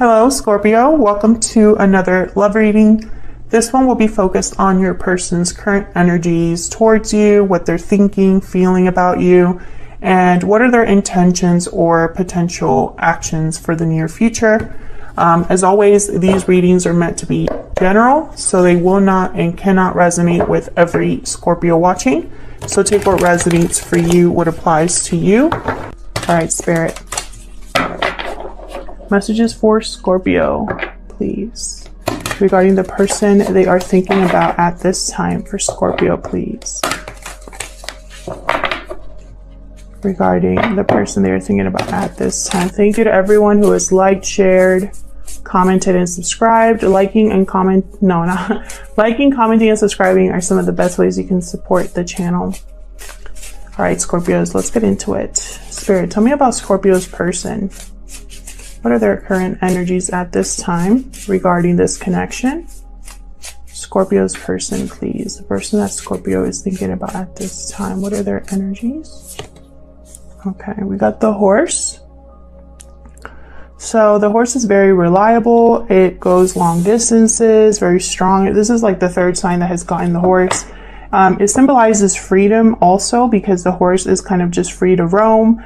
Hello, Scorpio. Welcome to another love reading. This one will be focused on your person's current energies towards you, what they're thinking, feeling about you, and what are their intentions or potential actions for the near future. As always, these readings are meant to be general, so they will not and cannot resonate with every Scorpio watching. So take what resonates for you, what applies to you. All right, Spirit. Messages for Scorpio, please. Regarding the person they are thinking about at this time for Scorpio, please. Regarding the person they are thinking about at this time. Thank you to everyone who has liked, shared, commented, and subscribed. Liking, commenting, and subscribing are some of the best ways you can support the channel. All right, Scorpios, let's get into it. Spirit, tell me about Scorpio's person. What are their current energies at this time regarding this connection? Scorpio's person, please. The person that Scorpio is thinking about at this time. What are their energies? Okay, we got the horse. So the horse is very reliable. It goes long distances, very strong. This is like the third sign that has gotten the horse. It symbolizes freedom also because the horse is kind of just free to roam.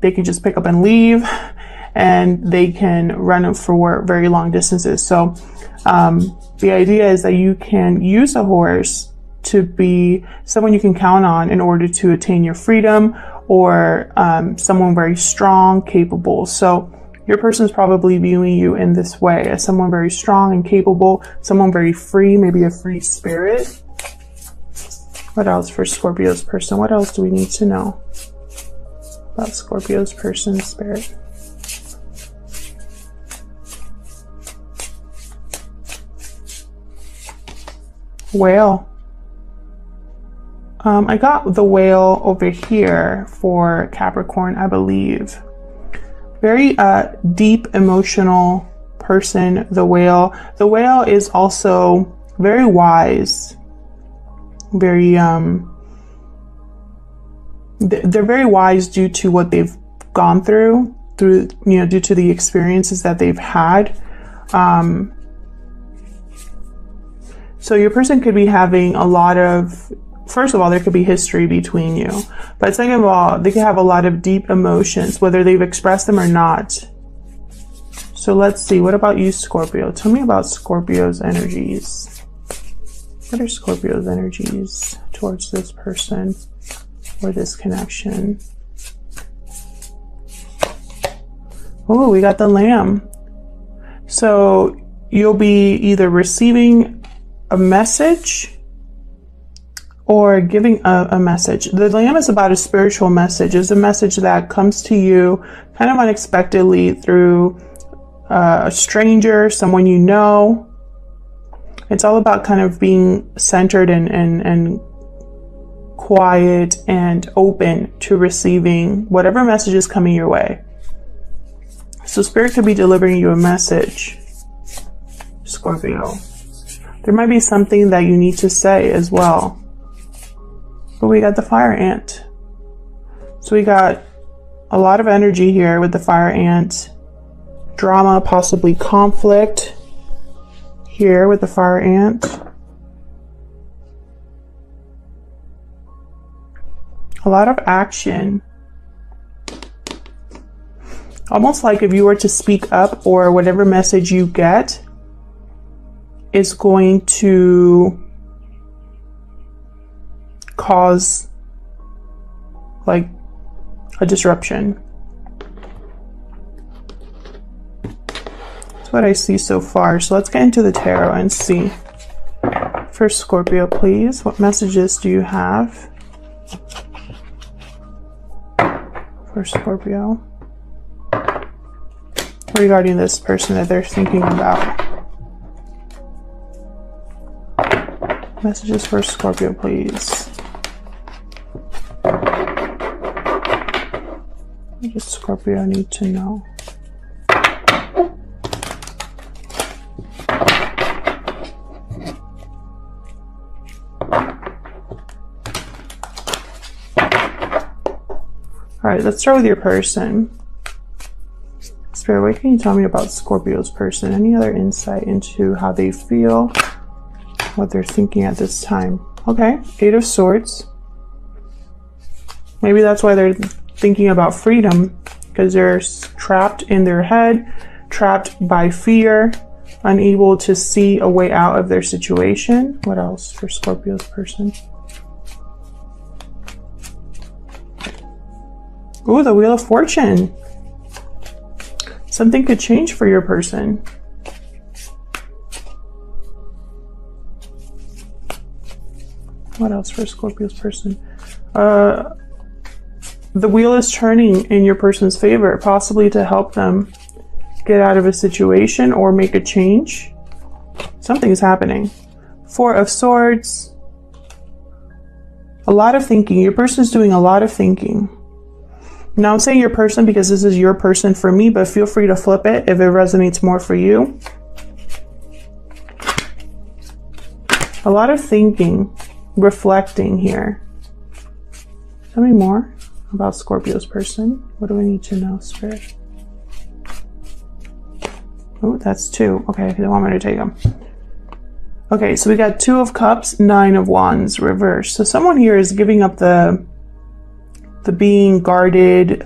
They can just pick up and leave. And they can run for very long distances. So the idea is that you can use a horse to be someone you can count on in order to attain your freedom, or someone very strong, capable. So your person is probably viewing you in this way, as someone very strong and capable, someone very free, maybe a free spirit. What else for Scorpio's person? What else do we need to know about Scorpio's person, Spirit? Whale. I got the whale over here for Capricorn, I believe. Very deep emotional person, the whale. The whale is also very wise. Very they're very wise due to what they've gone through due to the experiences that they've had. So your person could be having a lot of, first of all, there could be history between you. But second of all, they could have a lot of deep emotions, whether they've expressed them or not. So let's see. What about you, Scorpio? Tell me about Scorpio's energies. What are Scorpio's energies towards this person or this connection? Oh, we got the Lamb. So you'll be either receiving a message or giving a message. The Lamb is about a spiritual message. It's a message that comes to you kind of unexpectedly through a stranger, someone you know. It's all about kind of being centered and quiet and open to receiving whatever message is coming your way. So Spirit could be delivering you a message, Scorpio. There might be something that you need to say as well. But we got the fire ant. So we got a lot of energy here with the fire ant. Drama, possibly conflict here with the fire ant. A lot of action. Almost like if you were to speak up, or whatever message you get is going to cause like a disruption. That's what I see so far. So let's get into the tarot and see. For Scorpio, please, what messages do you have for Scorpio regarding this person that they're thinking about? Messages for Scorpio, please. What does Scorpio need to know? All right, let's start with your person. Spirit, what can you tell me about Scorpio's person? Any other insight into how they feel, what they're thinking at this time? Okay, 8 of Swords. Maybe that's why they're thinking about freedom, because they're trapped in their head, trapped by fear, unable to see a way out of their situation. What else for Scorpio's person? Ooh, the Wheel of Fortune. Something could change for your person. What else for Scorpio's person? The wheel is turning in your person's favor, possibly to help them get out of a situation or make a change. Something is happening. 4 of Swords. A lot of thinking. Your person is doing a lot of thinking. Now I'm saying your person because this is your person for me, but feel free to flip it if it resonates more for you. A lot of thinking, reflecting here. Tell me more about Scorpio's person. What do I need to know, Spirit? Oh, that's 2. Okay, they want me to take them. Okay, so we got 2 of Cups, 9 of Wands, reversed. So someone here is giving up the being guarded,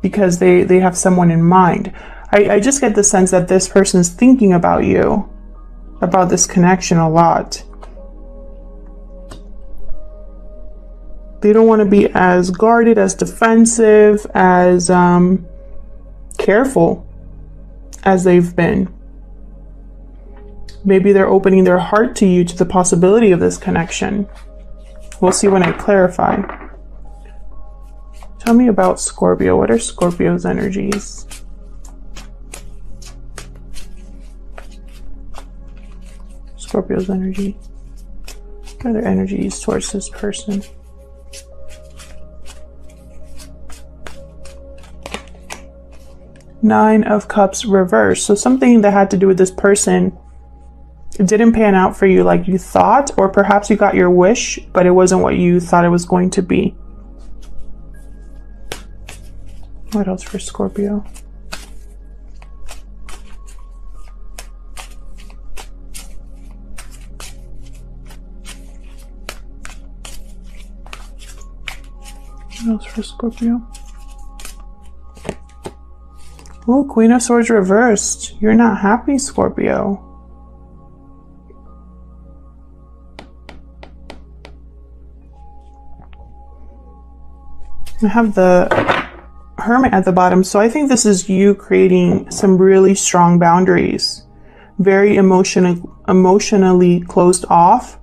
because they have someone in mind. I just get the sense that this person's thinking about you, about this connection a lot. They don't want to be as guarded, as defensive, as careful as they've been. Maybe they're opening their heart to you, to the possibility of this connection. We'll see when I clarify. Tell me about Scorpio. What are Scorpio's energies? Scorpio's energy. What are their energies towards this person? Nine of Cups reversed. So something that had to do with this person, it didn't pan out for you like you thought, or perhaps you got your wish, but it wasn't what you thought it was going to be. What else for Scorpio? What else for Scorpio? Oh, Queen of Swords reversed. You're not happy, Scorpio. I have the Hermit at the bottom, so I think this is you creating some really strong boundaries. Very emotionally closed off.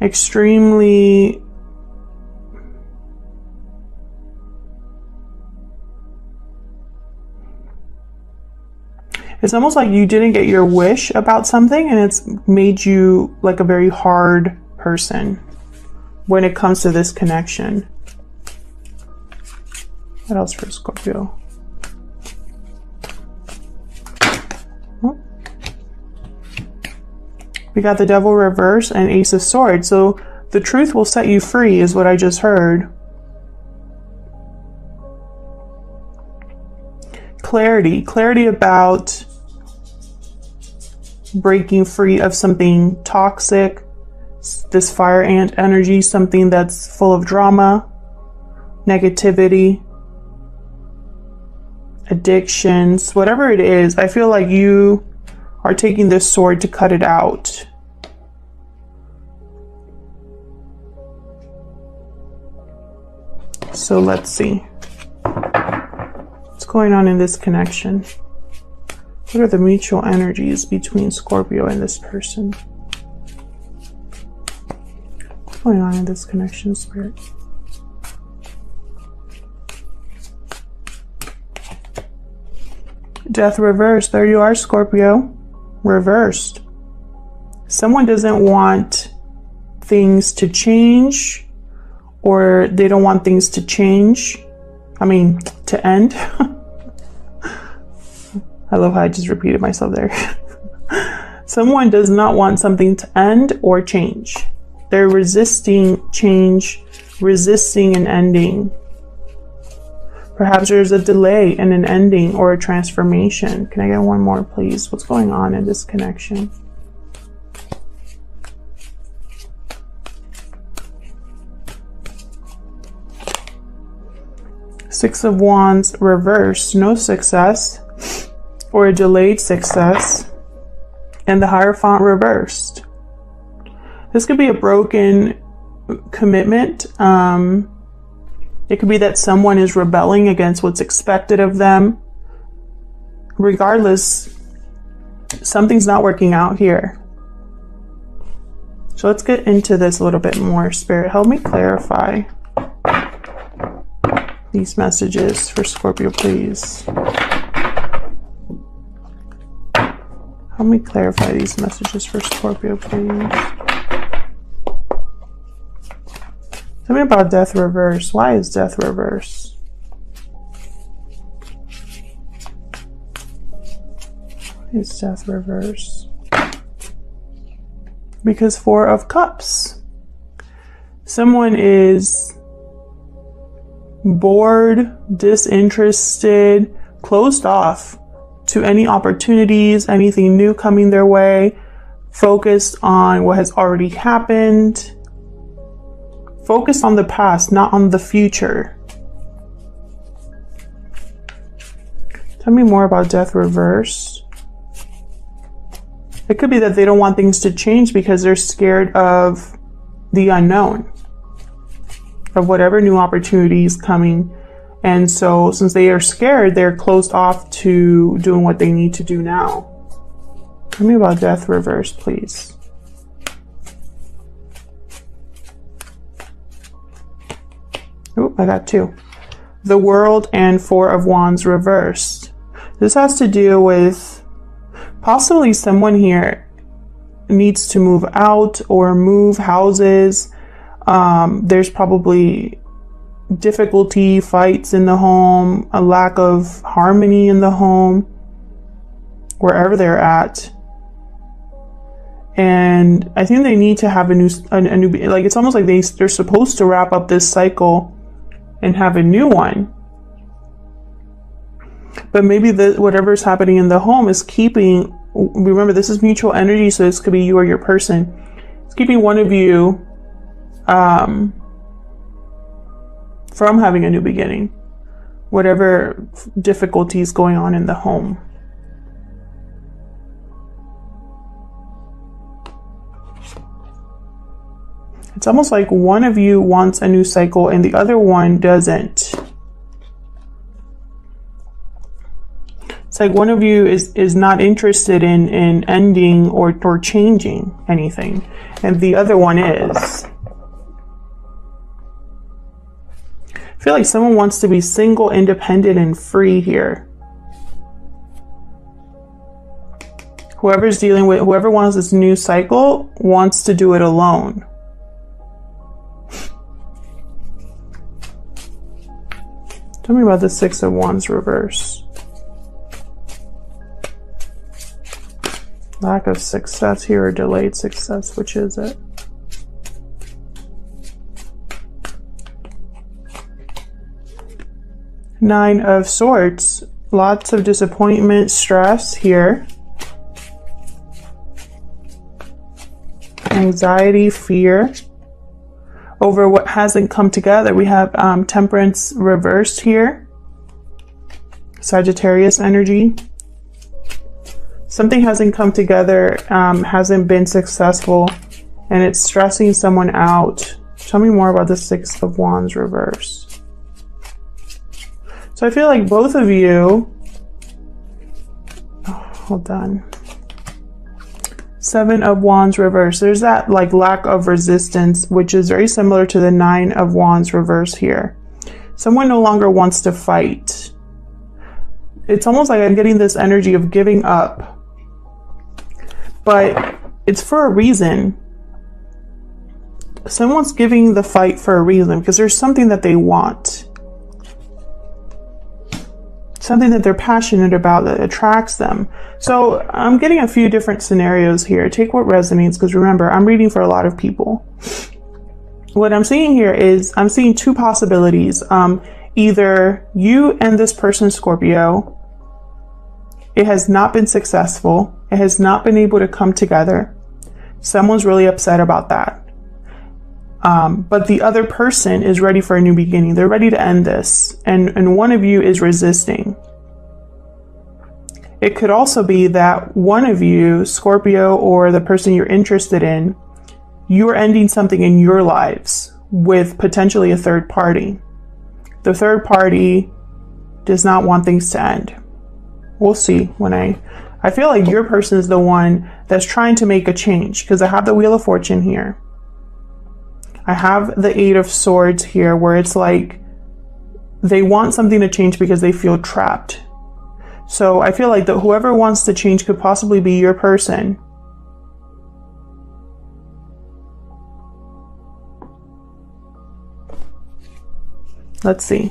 Extremely it's almost like you didn't get your wish about something, and it's made you like a very hard person when it comes to this connection. What else for Scorpio? Oh. We got the Devil reverse and Ace of Swords. So the truth will set you free is what I just heard. Clarity about breaking free of something toxic, this fire ant energy, something that's full of drama, negativity, addictions, whatever it is. I feel like you are taking this sword to cut it out. So let's see. What's going on in this connection? What are the mutual energies between Scorpio and this person? What's going on in this connection, Spirit? Death reversed. There you are, Scorpio. Reversed. Someone doesn't want things to change, or they don't want things to change. I mean, to end. I love how I just repeated myself there. Someone does not want something to end or change. They're resisting change, resisting an ending. Perhaps there's a delay in an ending or a transformation. Can I get one more, please? What's going on in this connection? Six of Wands reversed, no success or a delayed success, and the Hierophant reversed. This could be a broken commitment. It could be that someone is rebelling against what's expected of them. Regardless, something's not working out here. So let's get into this a little bit more. Spirit, help me clarify these messages for Scorpio, please. Help me clarify these messages for Scorpio, please. Tell me about death reverse. Why is death reverse? Why is death reverse? Because Four of Cups. Someone is bored, disinterested, closed off to any opportunities, anything new coming their way, focused on what has already happened, focused on the past, not on the future. Tell me more about death reverse. It could be that they don't want things to change because they're scared of the unknown, of whatever new opportunity is coming. And so since they are scared, they're closed off to doing what they need to do now. Tell me about death reverse, please. Oh, I got two. The World and Four of Wands reversed. This has to do with possibly someone here needs to move out or move houses. There's probably difficulty, fights in the home, a lack of harmony in the home, wherever they're at. And I think they need to have a new, like, it's almost like they're supposed to wrap up this cycle and have a new one. But maybe whatever's happening in the home is keeping, remember this is mutual energy, so this could be you or your person. It's keeping one of you from having a new beginning, whatever difficulties going on in the home. It's almost like one of you wants a new cycle and the other one doesn't. It's like one of you is not interested in ending or changing anything, and the other one is. I feel like someone wants to be single, independent, and free here. Whoever's dealing with, whoever wants this new cycle wants to do it alone. Tell me about the Six of Wands reverse. Lack of success here or delayed success, which is it? Nine of Swords. Lots of disappointment, stress here. Anxiety, fear over what hasn't come together. We have Temperance reversed here. Sagittarius energy. Something hasn't come together, hasn't been successful, and it's stressing someone out. Tell me more about the Six of Wands reverse. So I feel like both of you, hold on. Seven of Wands reverse. There's that like lack of resistance, which is very similar to the Nine of Wands reverse here. Someone no longer wants to fight. It's almost like I'm getting this energy of giving up. But it's for a reason. Someone's giving the fight for a reason because there's something that they want. something that they're passionate about that attracts them. So I'm getting a few different scenarios here. Take what resonates, because remember, I'm reading for a lot of people. What I'm seeing here is I'm seeing two possibilities. Either you and this person, Scorpio, it has not been successful. It has not been able to come together. Someone's really upset about that. But the other person is ready for a new beginning. They're ready to end this. And one of you is resisting. It could also be that one of you, Scorpio, or the person you're interested in, you are ending something in your lives with potentially a third party. The third party does not want things to end. We'll see when I feel like your person is the one that's trying to make a change, because I have the Wheel of Fortune here. I have the Eight of Swords here, where it's like they want something to change because they feel trapped. So I feel like that whoever wants to change could possibly be your person. Let's see.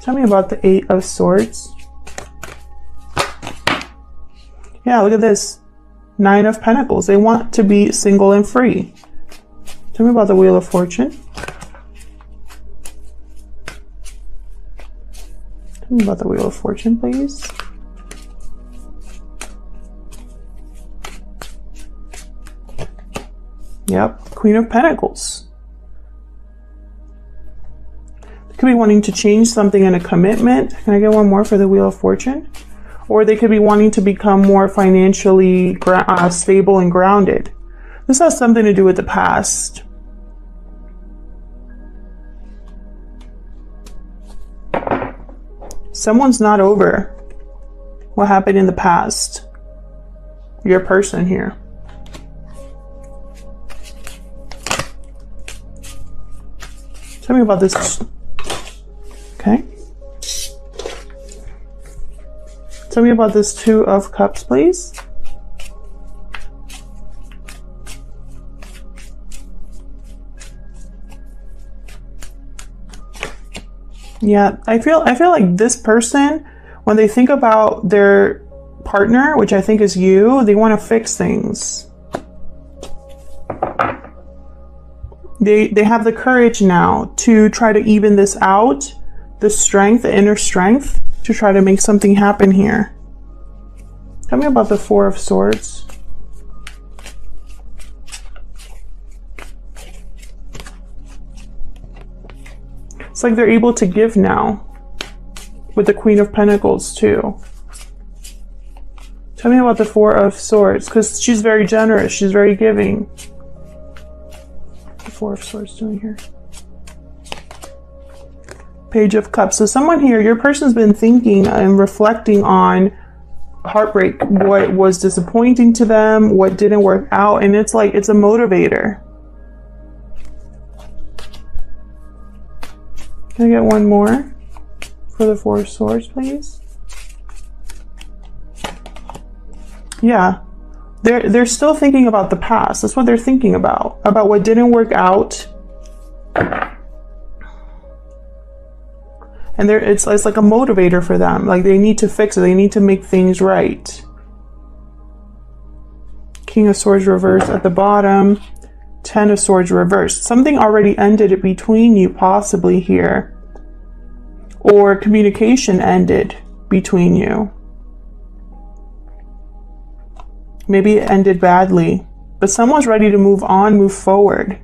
Tell me about the Eight of Swords. Yeah, look at this. Nine of Pentacles. They want to be single and free. Tell me about the Wheel of Fortune. Tell me about the Wheel of Fortune, please. Yep, Queen of Pentacles. They could be wanting to change something in a commitment. Can I get one more for the Wheel of Fortune? Or they could be wanting to become more financially stable and grounded. This has something to do with the past. Someone's not over what happened in the past. Your person here. Tell me about this. Okay. Tell me about this Two of Cups, please. Yeah, I feel like this person, when they think about their partner, which I think is you, they want to fix things. They have the courage now to try to even this out, the strength, the inner strength, to try to make something happen here. Tell me about the Four of Swords. It's like they're able to give now with the Queen of Pentacles too. Tell me about the Four of Swords, because she's very generous. She's very giving. The Four of Swords doing here. Page of Cups. So someone here, your person's been thinking and reflecting on heartbreak, what was disappointing to them, what didn't work out, and it's like it's a motivator. Can I get one more for the Four of Swords, please? Yeah, they're still thinking about the past. That's what they're thinking about what didn't work out. And it's like a motivator for them. Like they need to fix it. They need to make things right. King of Swords reversed at the bottom. Ten of Swords reversed. Something already ended between you possibly here. Or communication ended between you. Maybe it ended badly. But someone's ready to move on, move forward.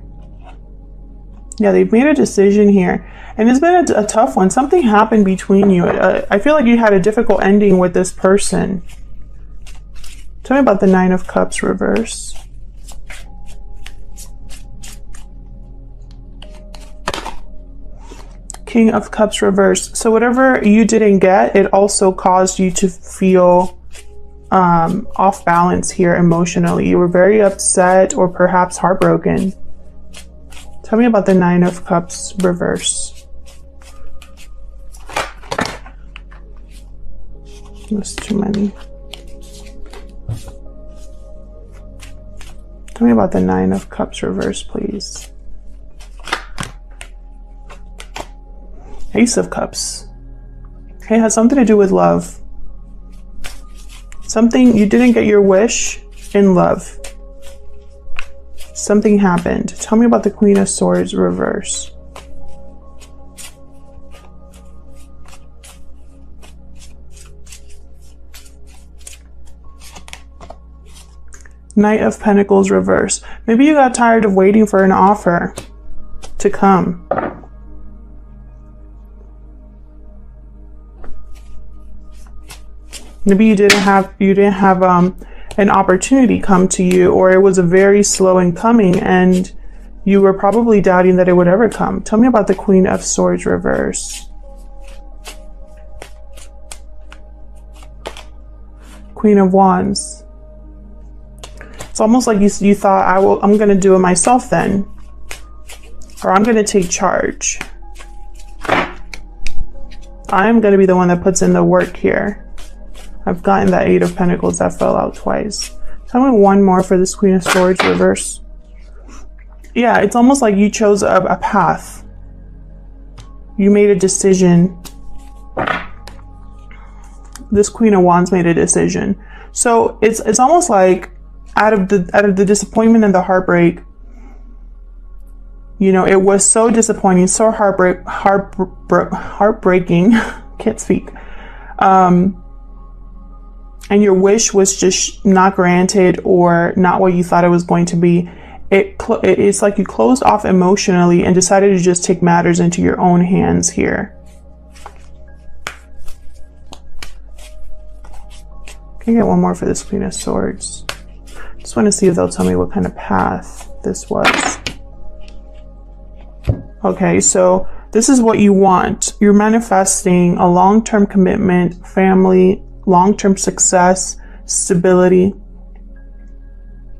Yeah, they've made a decision here. And it's been a tough one. Something happened between you. I feel like you had a difficult ending with this person. Tell me about the Nine of Cups reverse. King of Cups reverse. So whatever you didn't get, it also caused you to feel off balance here emotionally. You were very upset or perhaps heartbroken. Tell me about the Nine of Cups reverse. That's too many. Tell me about the Nine of Cups reverse, please. Ace of Cups. Okay, it has something to do with love. Something, you didn't get your wish in love. Something happened. Tell me about the Queen of Swords reverse. Knight of Pentacles reverse. Maybe you got tired of waiting for an offer to come. Maybe you didn't have an opportunity come to you, or it was a very slow in coming and you were probably doubting that it would ever come. Tell me about the Queen of Swords reverse. Queen of Wands. It's almost like you thought, I'm going to do it myself then. Or I'm going to take charge. I'm going to be the one that puts in the work here. I've gotten that Eight of Pentacles that fell out twice. Tell me one more for this Queen of Swords reverse. Yeah, it's almost like you chose a path. You made a decision. This Queen of Wands made a decision. So it's almost like out of the disappointment and the heartbreak, you know, it was so disappointing, so heartbreaking. Can't speak. And your wish was just not granted, or not what you thought it was going to be. It's like you closed off emotionally and decided to just take matters into your own hands here. Can I get one more for this Queen of Swords? Just want to see if they'll tell me what kind of path this was. Okay, so this is what you want. You're manifesting a long-term commitment, family, long-term success, stability.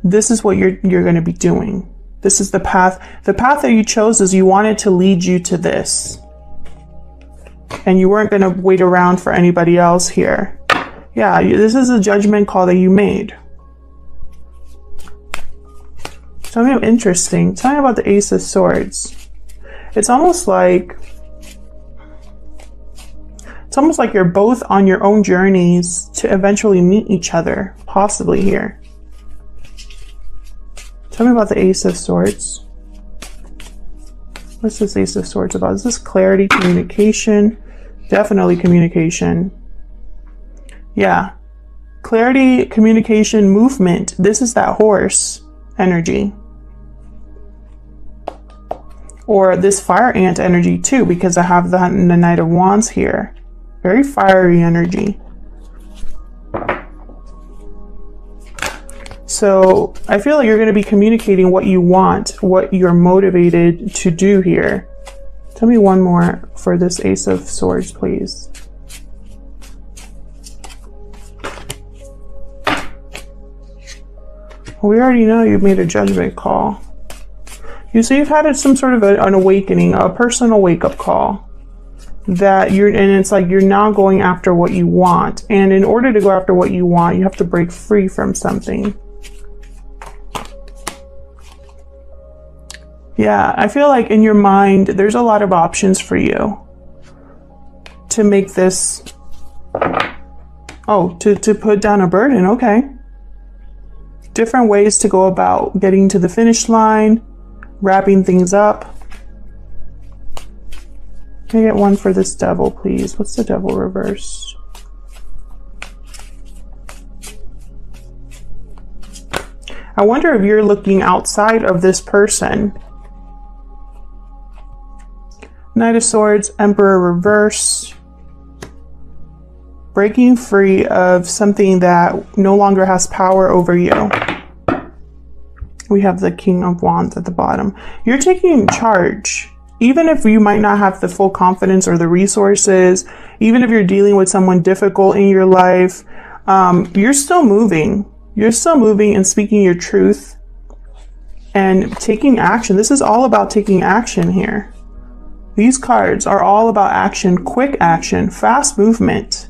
This is what you're going to be doing. This is the path. The path that you chose is you wanted to lead you to this. And you weren't going to wait around for anybody else here. Yeah, this is a judgment call that you made. Tell me, interesting. Tell me about the Ace of Swords. It's almost like you're both on your own journeys to eventually meet each other, possibly here. Tell me about the Ace of Swords. What's this Ace of Swords about? Is this clarity, communication? Definitely communication. Yeah. Clarity, communication, movement. This is that horse energy. Or this fire ant energy too, because I have the Knight of Wands here. Very fiery energy. So I feel like you're going to be communicating what you want, what you're motivated to do here. Tell me one more for this Ace of Swords, please. Well, we already know you've made a judgment call. So you've had some sort of an awakening, a personal wake-up call. And it's like you're now going after what you want. And in order to go after what you want, you have to break free from something. Yeah, I feel like in your mind, there's a lot of options for you to make this, to put down a burden. Okay. Different ways to go about getting to the finish line, wrapping things up. Can I get one for this Devil, please? What's the Devil reverse? I wonder if you're looking outside of this person. Knight of Swords, Emperor reverse. Breaking free of something that no longer has power over you. We have the King of Wands at the bottom. You're taking charge. Even if you might not have the full confidence or the resources, even if you're dealing with someone difficult in your life, you're still moving. You're still moving and speaking your truth and taking action. This is all about taking action here. These cards are all about action, quick action, fast movement.